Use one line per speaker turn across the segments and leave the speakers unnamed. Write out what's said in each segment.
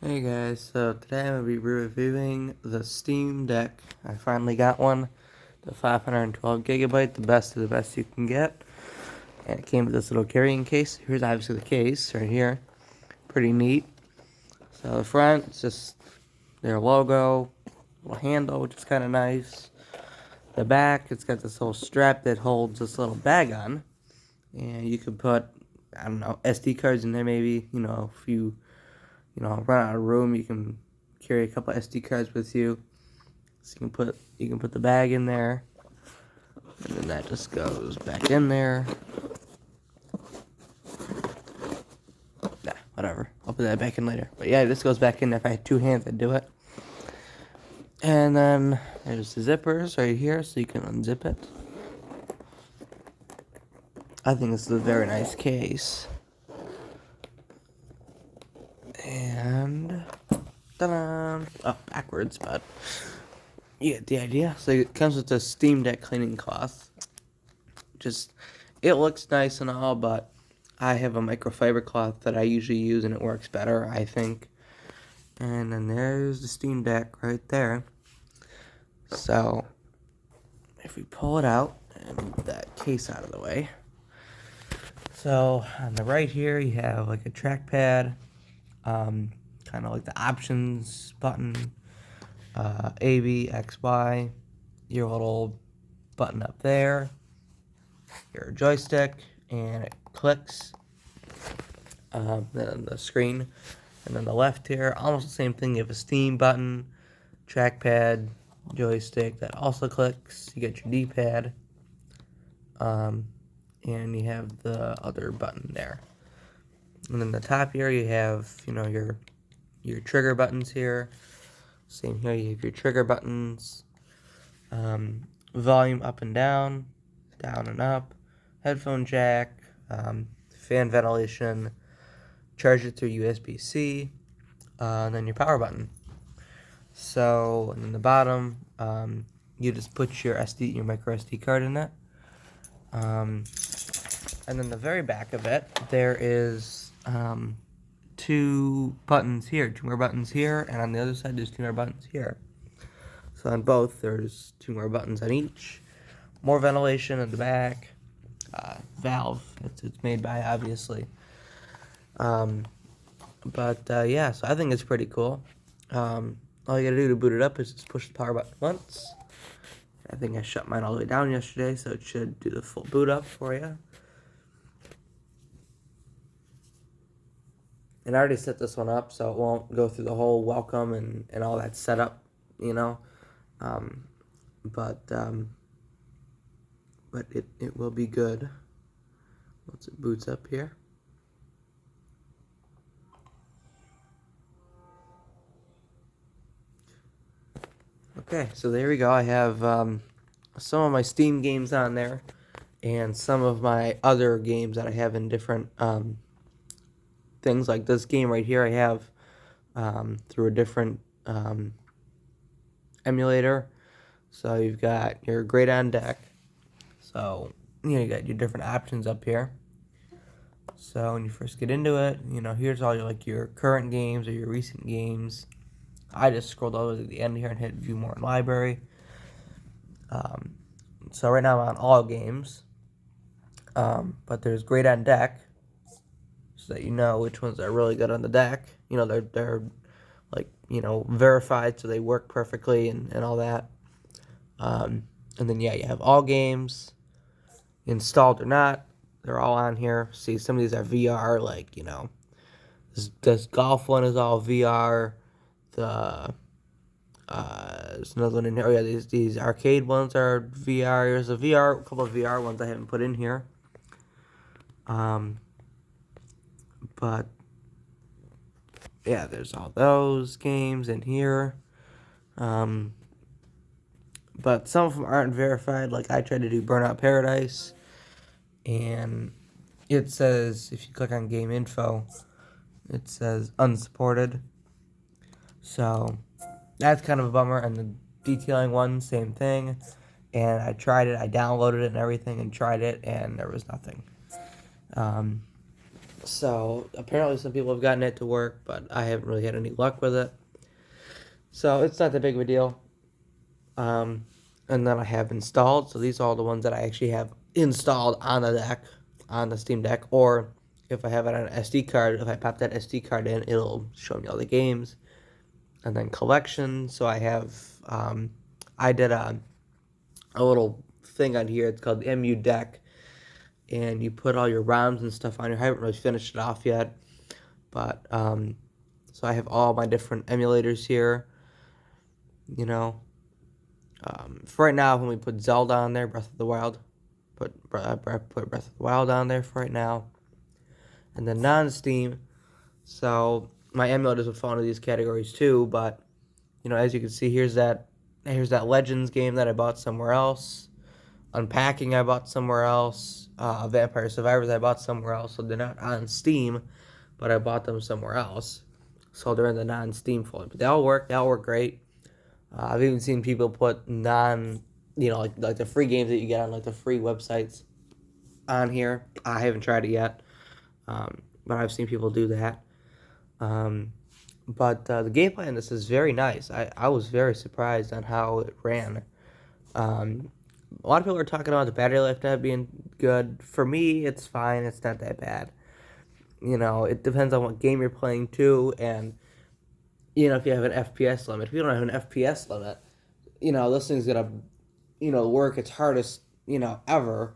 Hey guys, so today I'm going to be reviewing the Steam Deck. I finally got one, the 512 gigabyte, the best of the best you can get. And it came with this little carrying case. Here's obviously the case right here. Pretty neat. So the front, it's just their logo, little handle, which is kind of nice. The back, it's got this little strap that holds this little bag on. And you could put, I don't know, SD cards in there maybe, if you run out of room, you can carry a couple SD cards with you. So you can put the bag in there, and then that just goes back in there. Nah, whatever. I'll put that back in later. But yeah, this goes back in there. If I had two hands, I'd do it. And then there's the zippers right here, so you can unzip it. I think this is a very nice case. And ta-da! Oh, backwards, but you get the idea. So it comes with a Steam Deck cleaning cloth. It looks nice and all, but I have a microfiber cloth that I usually use, and it works better, I think. And then there's the Steam Deck right there. So if we pull it out and move that case out of the way. So on the right here, you have like a trackpad, kind of like the options button, A, B, X, Y, your little button up there, your joystick, and it clicks. Then the screen, and then the left here, almost the same thing. You have a Steam button, trackpad, joystick that also clicks. You get your D-pad, and you have the other button there. And then the top here, you have your trigger buttons here. Same here, you have your trigger buttons, volume up and down and up, headphone jack, fan ventilation, charge it through USB-C, and then your power button. So, and in the bottom, you just put your micro SD card in it. And then the very back of it, there is two buttons here, two more buttons here, and on the other side, there's two more buttons here. So on both, there's two more buttons on each. More ventilation in the back. Valve, it's made by, obviously. Yeah, so I think it's pretty cool. All you gotta do to boot it up is just push the power button once. I think I shut mine all the way down yesterday, so it should do the full boot up for you. And I already set this one up, so it won't go through the whole welcome and all that setup, but it will be good once it boots up here. Okay, so there we go. I have some of my Steam games on there, and some of my other games that I have in different things. Like this game right here, I have through a different emulator. So you've got your Great On Deck. So you got your different options up here. So when you first get into it, here's all your current games or your recent games. I just scrolled all the way to the end here and hit View More in Library. So right now I'm on all games, but there's Great On Deck, so that you know which ones are really good on the deck. They're verified, so they work perfectly and all that. And then you have all games, installed or not. They're all on here. See, some of these are VR, this golf one is all VR. There's another one in here. Oh yeah, these arcade ones are VR. There's a couple of VR ones I haven't put in here. But yeah, there's all those games in here. But some of them aren't verified. Like I tried to do Burnout Paradise, and it says, if you click on game info, it says unsupported. So that's kind of a bummer. And the detailing one, same thing. And I tried it, I downloaded it and everything and tried it, and there was nothing. So apparently some people have gotten it to work, but I haven't really had any luck with it. So it's not that big of a deal. And then I have installed. So these are all the ones that I actually have installed on the deck, on the Steam Deck. Or if I have it on an SD card, if I pop that SD card in, it'll show me all the games. And then collection. So I have, I did a little thing on here. It's called the MU Deck. And you put all your ROMs and stuff on here. I haven't really finished it off yet. But, so I have all my different emulators here. You know, for right now, when we put Zelda on there, Breath of the Wild, put Breath of the Wild on there for right now, and then non-Steam. So my emulators would fall into these categories too. But you know, as you can see, here's that Legends game that I bought somewhere else. Unpacking I bought somewhere else. Vampire Survivors I bought somewhere else. So they're not on Steam, but I bought them somewhere else. So they're in the non-Steam folder. But they all work. They all work great. I've even seen people put like the free games that you get on like the free websites on here. I haven't tried it yet, but I've seen people do that. But the gameplay in this is very nice. I was very surprised on how it ran. A lot of people are talking about the battery life not being good. For me, it's fine. It's not that bad. You know, it depends on what game you're playing too, and you know, if you have an FPS limit. If you don't have an FPS limit, you know, this thing's gonna, work its hardest, ever.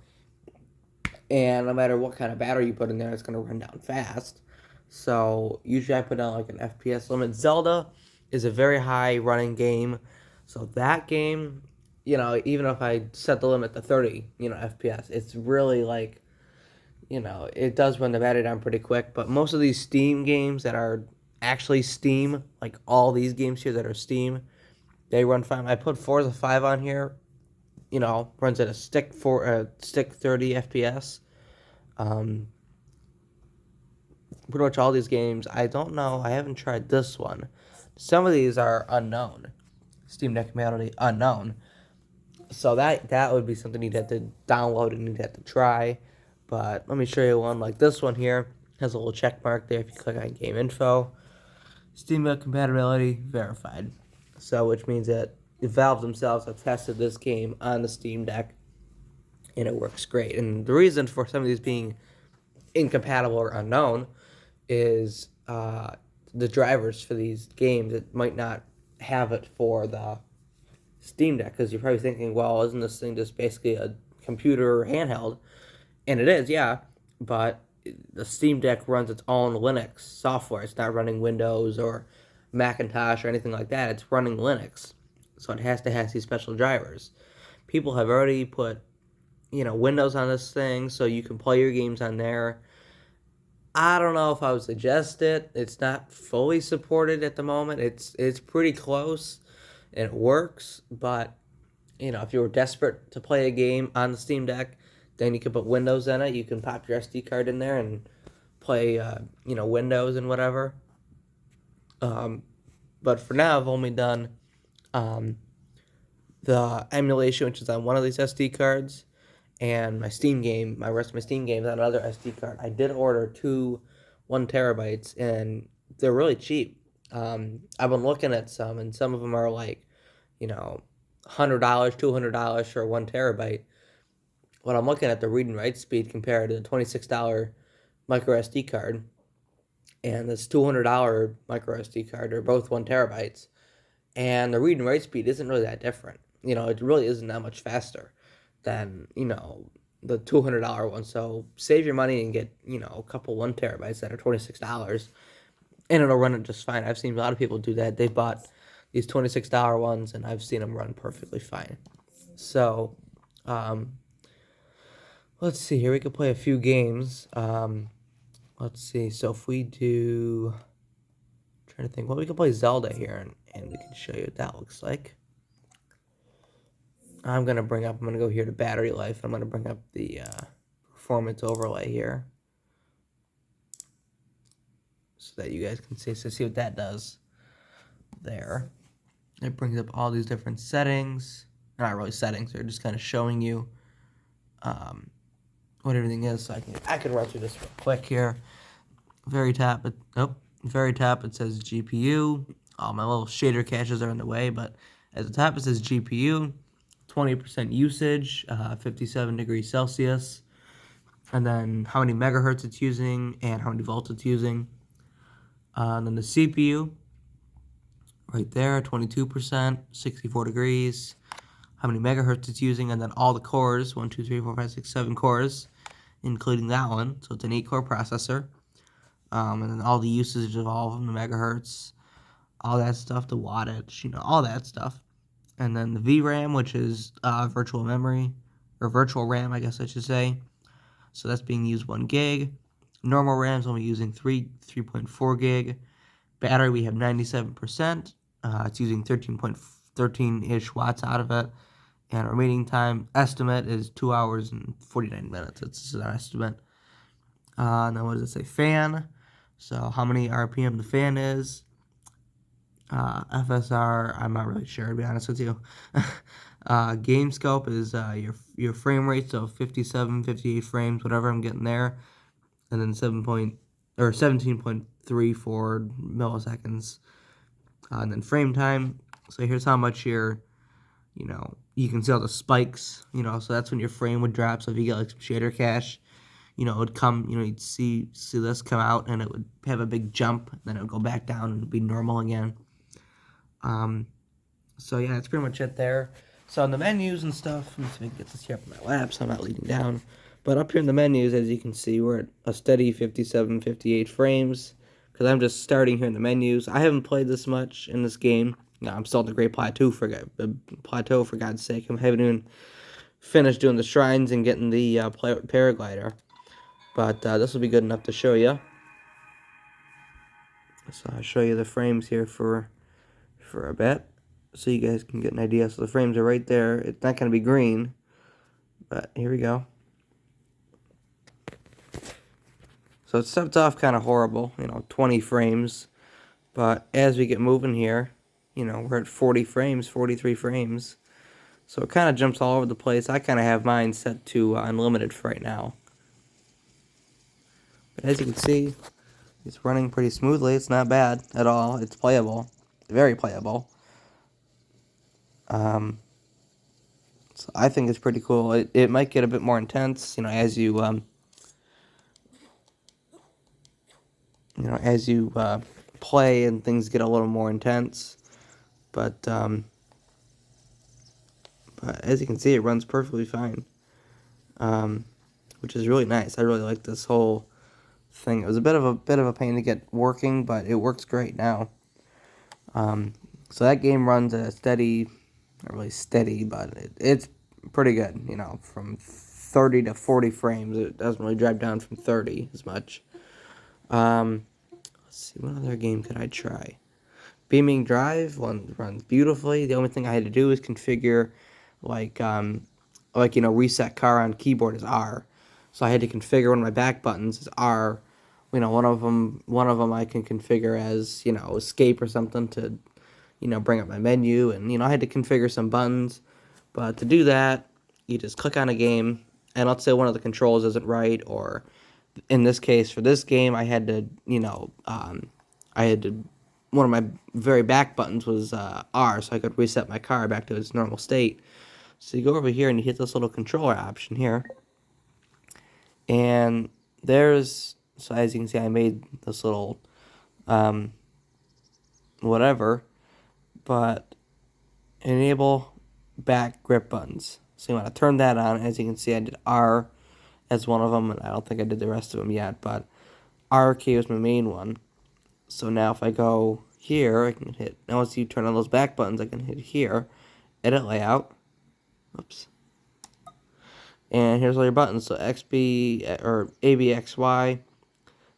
And no matter what kind of battery you put in there, it's gonna run down fast. So usually I put down like an FPS limit. Zelda is a very high running game. So that game, even if I set the limit to 30, FPS, it's really like, it does run the battery down pretty quick. But most of these Steam games that are actually Steam, like all these games here that are Steam, they run fine. I put Forza 5 on here, runs at a stick 30 FPS. Pretty much all these games, I don't know, I haven't tried this one. Some of these are unknown. Steam Deck compatibility unknown. So that would be something you'd have to download and you'd have to try. But let me show you one like this one here. Has a little check mark there if you click on game info. Steam Deck compatibility verified. So which means that Valve themselves have tested this game on the Steam Deck and it works great. And the reason for some of these being incompatible or unknown is the drivers for these games. It might not have it for the Steam Deck because you're probably thinking, well, isn't this thing just basically a computer handheld? And it is, yeah, but the Steam Deck runs its own Linux software. It's not running Windows or Macintosh or anything like that. It's running Linux, so it has to have these special drivers. People have already put, Windows on this thing, so you can play your games on there. I don't know if I would suggest it. It's not fully supported at the moment. It's pretty close. It works, but if you were desperate to play a game on the Steam Deck, then you can put Windows in it. You can pop your SD card in there and play, Windows and whatever. But for now, I've only done the emulation, which is on one of these SD cards, and my Steam game, my rest of my Steam games on another SD card. I did order 2 1 terabytes, and they're really cheap. I've been looking at some, and some of them are like, $100, $200 for 1 terabyte. When I'm looking at the read and write speed compared to the $26 micro SD card and this $200 micro SD card, are both 1 terabytes, and the read and write speed isn't really that different. It really isn't that much faster than, the $200 one. So save your money and get, a couple 1 terabytes that are $26, and it'll run it just fine. I've seen a lot of people do that. They bought these $26 ones, and I've seen them run perfectly fine. So, let's see here. We could play a few games. Let's see. So if we do, I'm trying to think. Well, we could play Zelda here, and we can show you what that looks like. I'm going to go here to battery life. I'm going to bring up the performance overlay here so that you guys can see what that does there. It brings up all these different settings. Not really settings, they're just kind of showing you what everything is. So I can run through this real quick here. very top, very top it says GPU. All my little shader caches are in the way, but at the top it says GPU, 20% usage, 57 degrees Celsius, and then how many megahertz it's using and how many volts it's using. And then the CPU, right there, 22%, 64 degrees, how many megahertz it's using, and then all the cores, 1, 2, 3, 4, 5, 6, 7 cores, including that one. So it's an 8-core processor. And then all the usage of all of them, the megahertz, all that stuff, the wattage, all that stuff. And then the VRAM, which is virtual memory, or virtual RAM, I guess I should say. So that's being used 1 gig. Normal RAM is only using 3.4 gig. Battery, we have 97%. It's using 13.13-ish watts out of it. And remaining time estimate is 2 hours and 49 minutes. It's an estimate. And then what does it say? Fan. So how many RPM the fan is. FSR, I'm not really sure, to be honest with you. Game scope is your frame rate, so 57, 58 frames, whatever I'm getting there. And then 17.34 milliseconds. And then frame time. So here's how much you can see all the spikes, so that's when your frame would drop. So if you get like some shader cache, it would come, you'd see this come out and it would have a big jump, then it would go back down and it'd be normal again. So yeah, that's pretty much it there. So on the menus and stuff, let me see if I can get this here up on my lap so I'm not leaning down. But up here in the menus, as you can see, we're at a steady 57, 58 frames. Because I'm just starting here in the menus. I haven't played this much in this game. No, I'm still at the Great Plateau, for God's sake. I haven't even finished doing the shrines and getting the paraglider. But this will be good enough to show you. So I'll show you the frames here for a bit, so you guys can get an idea. So the frames are right there. It's not going to be green, but here we go. So it starts off kind of horrible, 20 frames. But as we get moving here, we're at 40 frames, 43 frames. So it kind of jumps all over the place. I kind of have mine set to unlimited for right now. But as you can see, it's running pretty smoothly. It's not bad at all. It's playable. Very playable. So I think it's pretty cool. It might get a bit more intense, as you play and things get a little more intense. But as you can see, it runs perfectly fine, which is really nice. I really like this whole thing. It was a bit of a pain to get working, but it works great now. So that game runs at a steady, not really steady, but it's pretty good, from 30 to 40 frames. It doesn't really drop down from 30 as much. Let's see, what other game could I try? Beaming Drive runs beautifully. The only thing I had to do is configure, reset car on keyboard is R. So I had to configure one of my back buttons as R. One of them I can configure as, escape or something to, bring up my menu. And, I had to configure some buttons. But to do that, you just click on a game, and let's say one of the controls isn't right, or in this case, for this game, I had to, one of my very back buttons was R, so I could reset my car back to its normal state. So you go over here and you hit this little controller option here. And so as you can see, I made this little, whatever, but enable back grip buttons. So you want to turn that on. As you can see, I did R as one of them, and I don't think I did the rest of them yet, but R key was my main one. So now if I go here, I can hit, now once you turn on those back buttons, I can hit here, edit layout, oops, and here's all your buttons. So XB, or ABXY,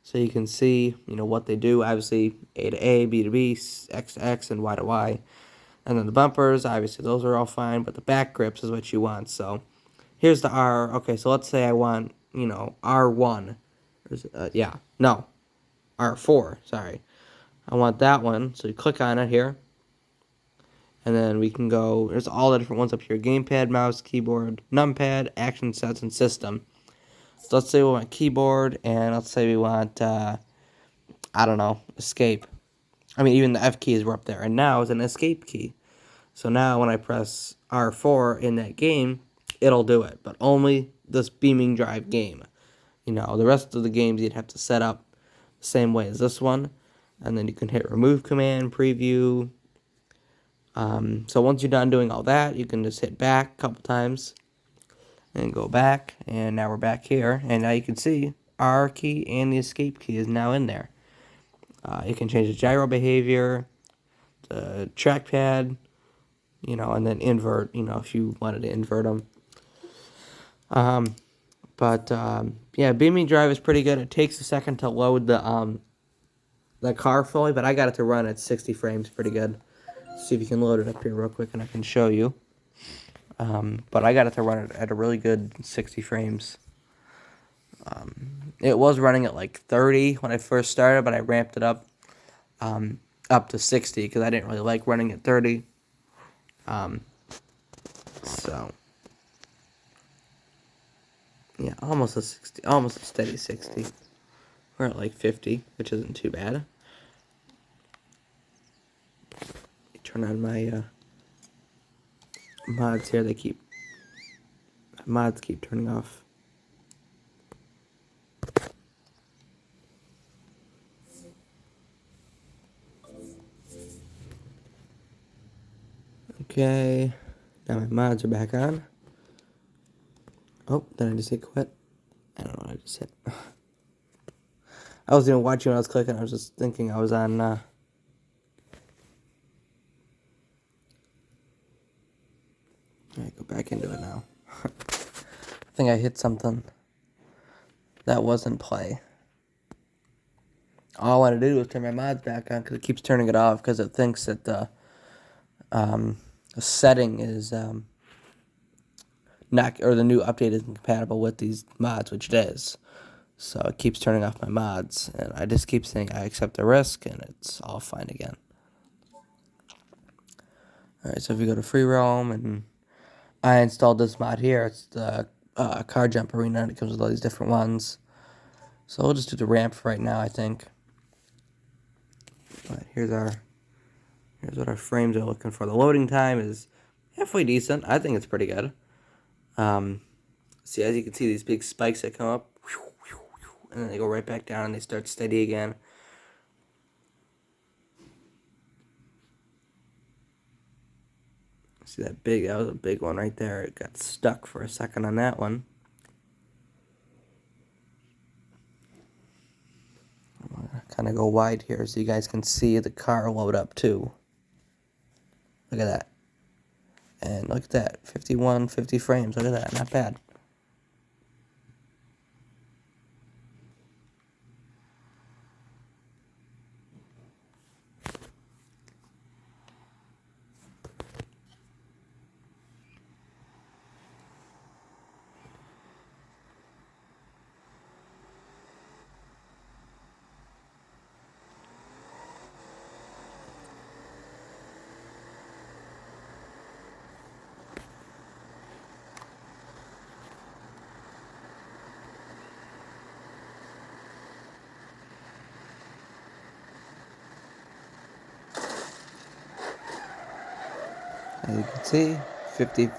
so you can see, what they do. Obviously, A to A, B to B, X to X, and Y to Y. And then the bumpers, obviously those are all fine, but the back grips is what you want. So here's the R. Okay, so let's say I want, R1. R4, sorry. I want that one, so you click on it here. And then we can go, there's all the different ones up here. Gamepad, mouse, keyboard, numpad, action sets, and system. So let's say we want keyboard, and let's say we want I don't know, escape. I mean, even the F keys were up there, and now it's an escape key. So now when I press R4 in that game, it'll do it, but only this Beaming Drive game. You know, the rest of the games you'd have to set up the same way as this one, and then you can hit remove command, preview. So once you're done doing all that, you can just hit back a couple times and go back, and now we're back here, and now you can see R key and the escape key is now in there. You can change the gyro behavior, the trackpad, you know, and then invert, you know, if you wanted to invert them. Yeah, Beaming Drive is pretty good. It takes a second to load the car fully, but I got it to run at 60 frames pretty good. See if you can load it up here real quick and I can show you. But I got it to run it at a really good 60 frames. It was running at like 30 when I first started, but I ramped it up to 60 because I didn't really like running at 30. So yeah, almost a 60, almost a steady 60. We're at like 50, which isn't too bad. Turn on my mods here. Mods keep turning off. Okay, now my mods are back on. Oh, did I just hit quit? I don't know what I just hit. I wasn't even watching when I was clicking. I was just thinking I was on. Alright, go back into it now. I think I hit something that wasn't play. All I want to do is turn my mods back on because it keeps turning it off because it thinks that the setting is not, or the new update isn't compatible with these mods, which it is. So it keeps turning off my mods, and I just keep saying I accept the risk, and it's all fine again. Alright, so if you go to free roam, and I installed this mod here, it's the car jump arena, and it comes with all these different ones. So we'll just do the ramp for right now, I think. But here's what our frames are looking for. The loading time is halfway decent. I think it's pretty good. See, as you can see, these big spikes that come up, and then they go right back down, and they start steady again. See that was a big one right there. It got stuck for a second on that one. I'm gonna kind of go wide here so you guys can see the car load up too. Look at that. And look at that, 50 frames. Look at that, not bad. As you can see,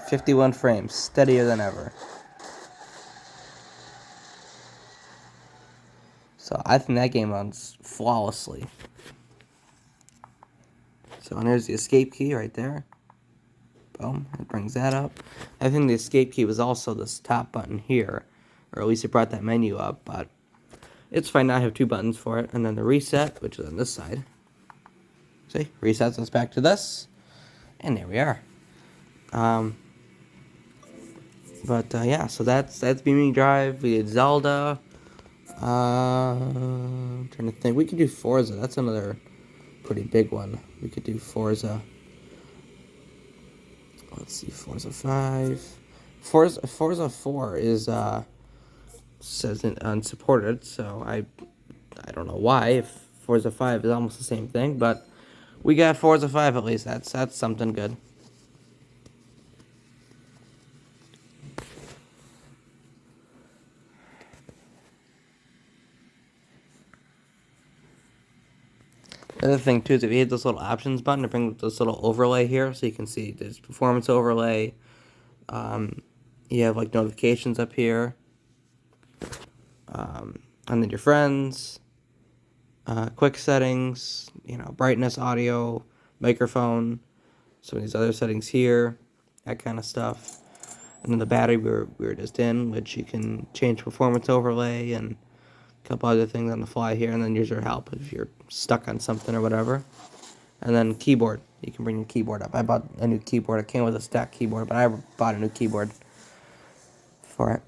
51 frames, steadier than ever. So I think that game runs flawlessly. So and there's the escape key right there. Boom, it brings that up. I think the escape key was also this top button here, or at least it brought that menu up, but it's fine now. I have two buttons for it, and then the reset, which is on this side. See, resets us back to this, and there we are. Yeah, so that's Beaming Drive. We did Zelda. I'm trying to think. We could do Forza. That's another pretty big one. We could do Forza. Let's see, Forza 5. Forza 4 is says unsupported, so I don't know why. If Forza 5 is almost the same thing, but we got Forza 5 at least. That's something good. The other thing too is if you hit this little options button, it brings up this little overlay here, so you can see there's performance overlay. You have like notifications up here, and then your friends, quick settings, brightness, audio, microphone, some of these other settings here, that kind of stuff. And then the battery we were just in, which you can change performance overlay and a couple other things on the fly here, and then user help if you're stuck on something or whatever. And then keyboard, you can bring your keyboard up. I bought a new keyboard. It came with a stack keyboard, but I bought a new keyboard for it.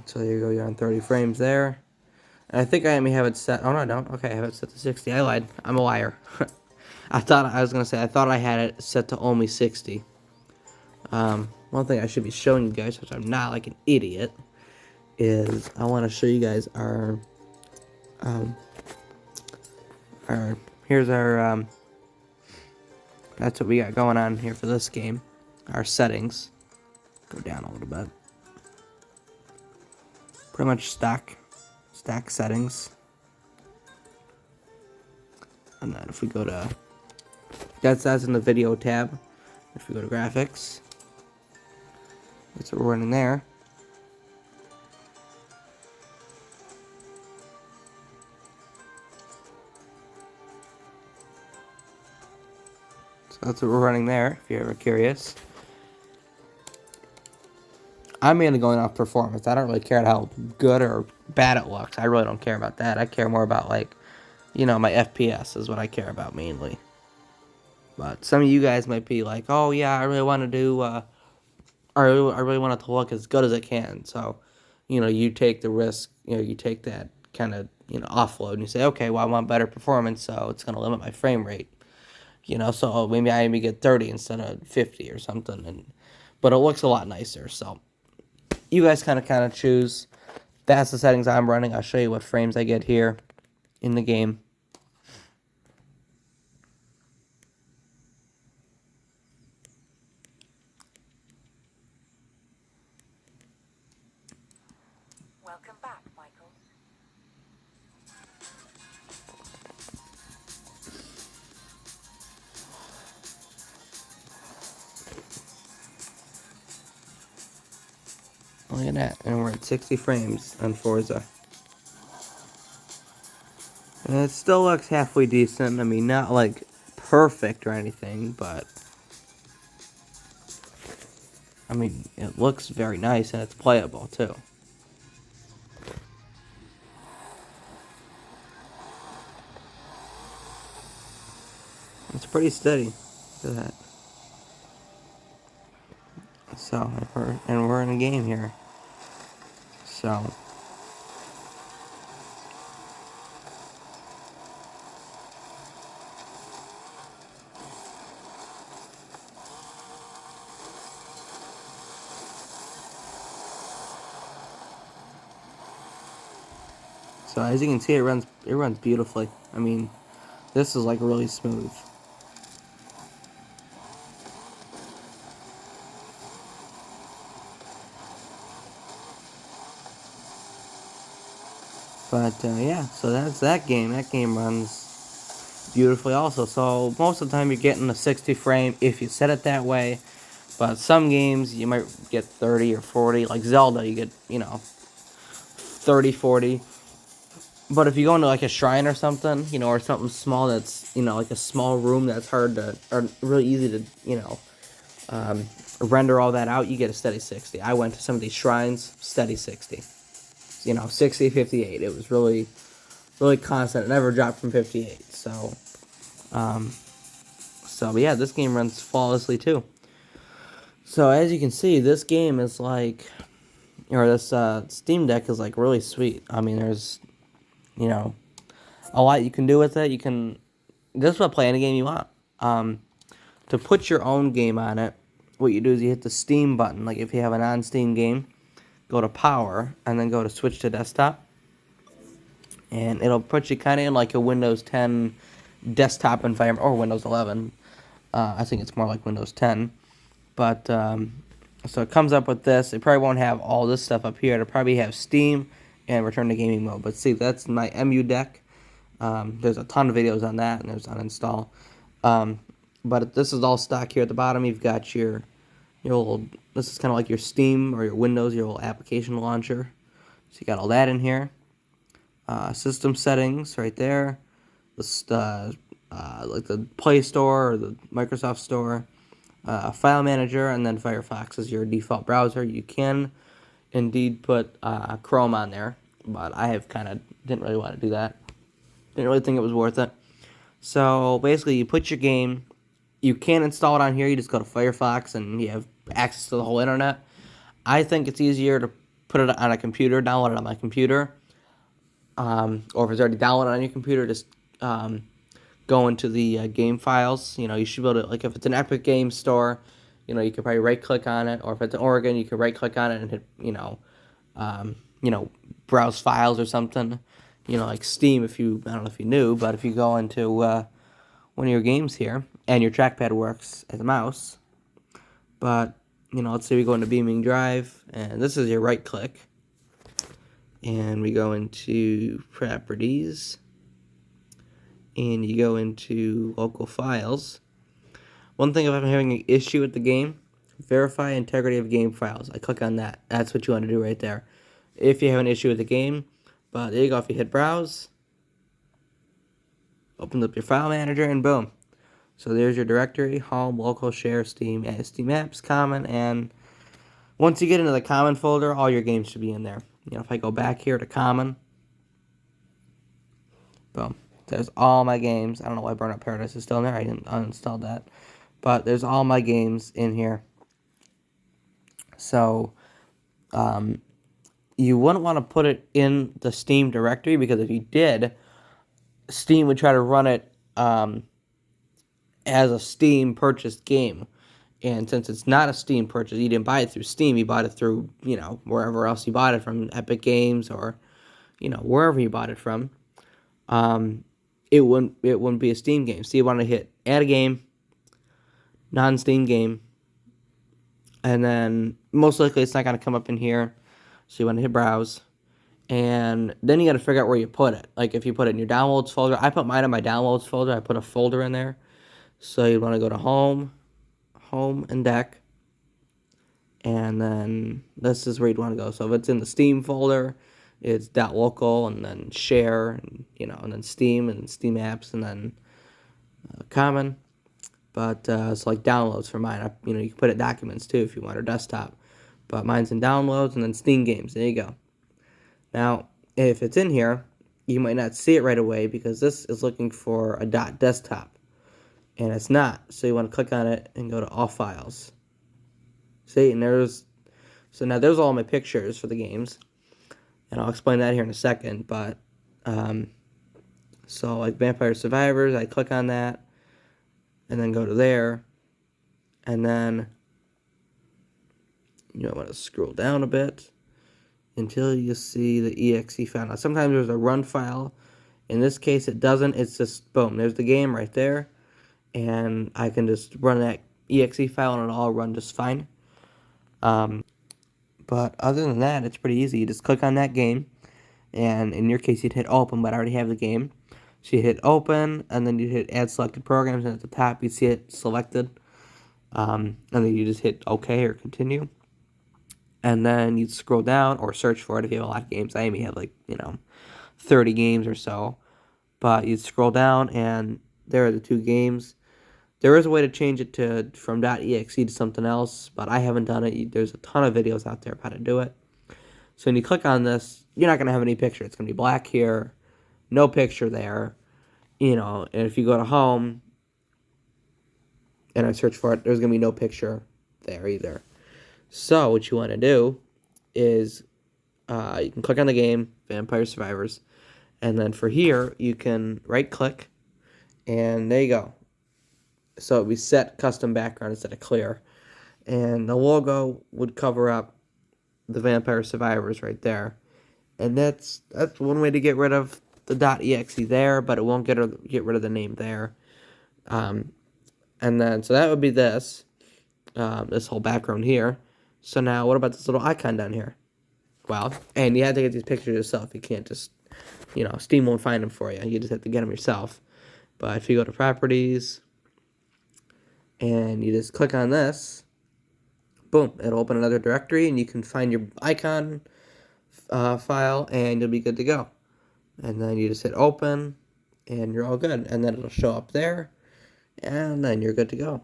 So there you go, you're on 30 frames there. And I think I may have it set. Oh no, I don't. Okay, I have it set to 60. I lied. I'm a liar. I thought I had it set to only 60. One thing I should be showing you guys, which I'm not like an idiot, is I want to show you guys here's our that's what we got going on here for this game. Our settings. Go down a little bit. Pretty much stack settings. And then if we go to, that's in the video tab. If we go to graphics, that's what we're running there. So that's what we're running there, if you're ever curious. I'm mainly going off performance. I don't really care how good or bad it looks. I really don't care about that. I care more about, like, my FPS is what I care about mainly. But some of you guys might be like, oh yeah, I really want to do, I really want it to look as good as it can. So, you take the risk, you take that kind of, offload and you say, okay, well, I want better performance, so it's going to limit my frame rate. So maybe I maybe get 30 instead of 50 or something. But it looks a lot nicer, so you guys kind of choose. That's the settings I'm running. I'll show you what frames I get here in the game.
Welcome back, Michael.
Look at that, and we're at 60 frames on Forza. And it still looks halfway decent. I mean, not like perfect or anything, but I mean, it looks very nice and it's playable too. It's pretty steady. Look at that. So, we're in a game here. So, as you can see, it runs beautifully. I mean, this is like really smooth. But yeah, so that's that game. That game runs beautifully also. So most of the time you're getting a 60 frame if you set it that way. But some games you might get 30 or 40. Like Zelda, you get, 30, 40. But if you go into like a shrine or something, or something small that's, like a small room that's hard to, or really easy to, render all that out, you get a steady 60. I went to some of these shrines, steady 60. 60, 58. It was really, really constant. It never dropped from 58. So yeah, this game runs flawlessly too. So as you can see, this game is like, or this Steam Deck is like really sweet. I mean, there's, a lot you can do with it. You can just about play any game you want. To put your own game on it, what you do is you hit the Steam button. Like if you have a non-Steam game, go to power and then go to switch to desktop, and it'll put you kind of in like a Windows 10 desktop environment or Windows 11. I think it's more like Windows 10. But so it comes up with this. It probably won't have all this stuff up here. It'll probably have Steam and return to gaming mode. But see, that's my MU deck. There's a ton of videos on that, and there's uninstall. But this is all stock here at the bottom. You've got your old, this is kind of like your Steam or your Windows, your old application launcher. So you got all that in here. System settings right there. Like the Play Store or the Microsoft Store. File Manager, and then Firefox is your default browser. You can indeed put Chrome on there, but I have didn't really want to do that. Didn't really think it was worth it. So basically, you put your game. You can install it on here. You just go to Firefox, and you have access to the whole internet. I think it's easier to put it on a computer, download it on my computer, or if it's already downloaded on your computer, just go into the game files. You should be able to, like, if it's an Epic Games Store, you could probably right-click on it, or if it's an Oregon, you could right-click on it and hit, browse files or something. Like Steam, I don't know if you knew, but if you go into one of your games here, and your trackpad works as a mouse, but, let's say we go into Beaming Drive, and this is your right-click, and we go into Properties, and you go into Local Files. One thing, if I'm having an issue with the game, verify integrity of game files. I click on that. That's what you want to do right there. If you have an issue with the game, but there you go. If you hit Browse, opens up your file manager, and boom. So there's your directory: Home, Local, Share, Steam, Steam Apps, Common, and once you get into the Common folder, all your games should be in there. If I go back here to Common, boom. There's all my games. I don't know why Burnout Paradise is still in there. I didn't uninstall that. But there's all my games in here. So, you wouldn't want to put it in the Steam directory, because if you did, Steam would try to run it as a Steam purchased game. And since it's not a Steam purchase, you didn't buy it through Steam, you bought it through, wherever else you bought it from, Epic Games or, wherever you bought it from. It wouldn't be a Steam game. So you want to hit Add a Game, Non-Steam Game, and then most likely it's not going to come up in here. So you want to hit Browse, and then you got to figure out where you put it. Like if you put it in your Downloads folder, I put mine in my Downloads folder. I put a folder in there. So you want to go to Home, and Deck, and then this is where you'd want to go. So if it's in the Steam folder, it's .local, and then Share, and and then Steam, and Steam Apps, and then Common. But it's like Downloads for mine. You can put it Documents too if you want, or Desktop. But mine's in Downloads, and then Steam Games. There you go. Now, if it's in here, you might not see it right away, because this is looking for a .desktop, and it's not. So you want to click on it and go to All Files. See, and now there's all my pictures for the games. And I'll explain that here in a second, but, so like Vampire Survivors, I click on that, and then go to there, and then, I want to scroll down a bit, until you see the exe file. Now, sometimes there's a run file. In this case, it doesn't. It's just, boom, there's the game right there, and I can just run that exe file, and it'll all run just fine. But other than that, it's pretty easy. You just click on that game, and in your case, you'd hit Open, but I already have the game. So you hit Open, and then you hit Add Selected Programs, and at the top, you see it selected. And then you just hit OK or Continue. And then you'd scroll down, or search for it if you have a lot of games. I may have 30 games or so. But you'd scroll down, and there are the two games. There is a way to change it from .exe to something else, but I haven't done it. There's a ton of videos out there of how to do it. So when you click on this, you're not going to have any picture. It's going to be black here, no picture there, and if you go to Home and I search for it, there's going to be no picture there either. So what you want to do is you can click on the game, Vampire Survivors, and then for here, you can right-click, and there you go. So we set custom background instead of clear. And the logo would cover up the Vampire Survivors right there. And that's one way to get rid of the .exe there, but it won't get rid of the name there. And then, so that would be this whole background here. So now, what about this little icon down here? Well, and you have to get these pictures yourself. You can't just Steam won't find them for you. You just have to get them yourself. But if you go to properties and you just click on this, boom, it'll open another directory and you can find your icon file and you'll be good to go. And then you just hit open and you're all good. And then it'll show up there and then you're good to go.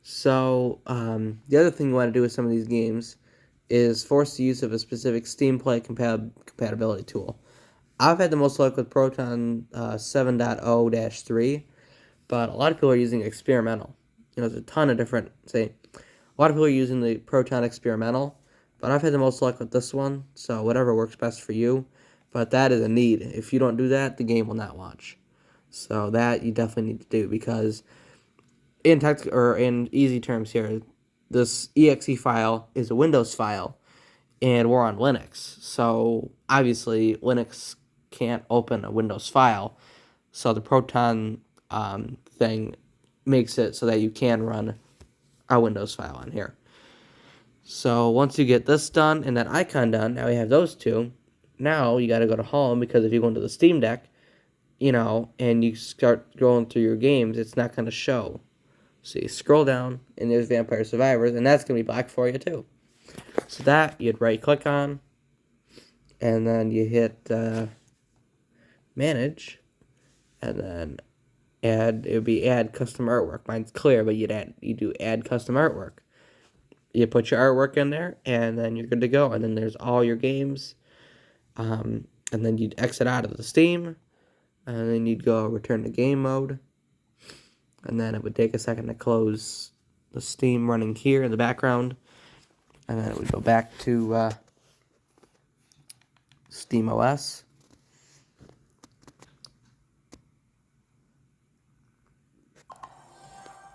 So the other thing you want to do with some of these games is force the use of a specific Steam Play compatibility tool. I've had the most luck with Proton 7.0-3, but a lot of people are using Experimental. There's a ton of different, a lot of people are using the Proton Experimental, but I've had the most luck with this one, so whatever works best for you. But that is a need. If you don't do that, the game will not launch. So that you definitely need to do, because in easy terms here, this exe file is a Windows file, and we're on Linux. So obviously Linux can't open a Windows file. So the Proton thing makes it so that you can run a Windows file on here. So once you get this done and that icon done, now we have those two. Now you got to go to home, because if you go into the Steam Deck, and you start going through your games, it's not going to show. So you scroll down, and there's Vampire Survivors, and that's going to be black for you too. So that you'd right-click on, and then you hit Manage, and then Add. It would be Add Custom Artwork. Mine's clear, but you do Add Custom Artwork. You put your artwork in there, and then you're good to go. And then there's all your games, and then you'd exit out of the Steam, and then you'd go return to game mode. And then it would take a second to close the Steam running here in the background. And then it would go back to Steam OS.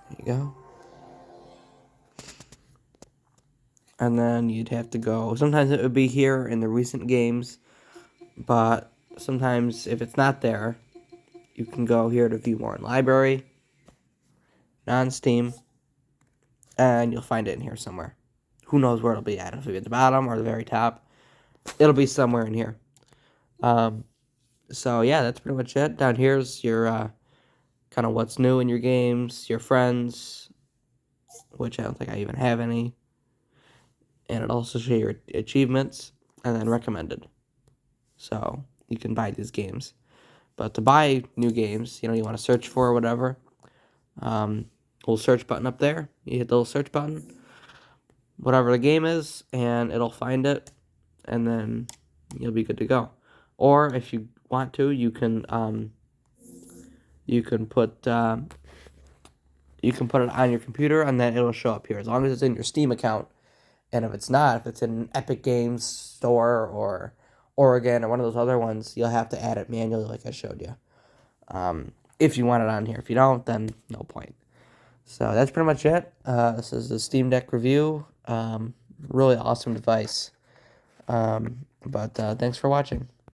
There you go. And then you'd have to go. Sometimes it would be here in the recent games. But sometimes if it's not there, you can go here to view more in library. Non-Steam, and you'll find it in here somewhere. Who knows where it'll be at? If it'll be at the bottom or the very top. It'll be somewhere in here. So yeah, that's pretty much it. Down here's your kind of what's new in your games, your friends, which I don't think I even have any. And it'll also show your achievements, and then recommended. So you can buy these games. But to buy new games, you want to search for or whatever, little search button up there. You hit the little search button, whatever the game is, and it'll find it, and then you'll be good to go. Or if you want to, you can put it on your computer, and then it'll show up here as long as it's in your Steam account. And if it's not, if it's in an Epic Games store or Oregon or one of those other ones, you'll have to add it manually, like I showed you. If you want it on here. If you don't, then no point. So that's pretty much it. This is the Steam Deck review. Really awesome device. But thanks for watching.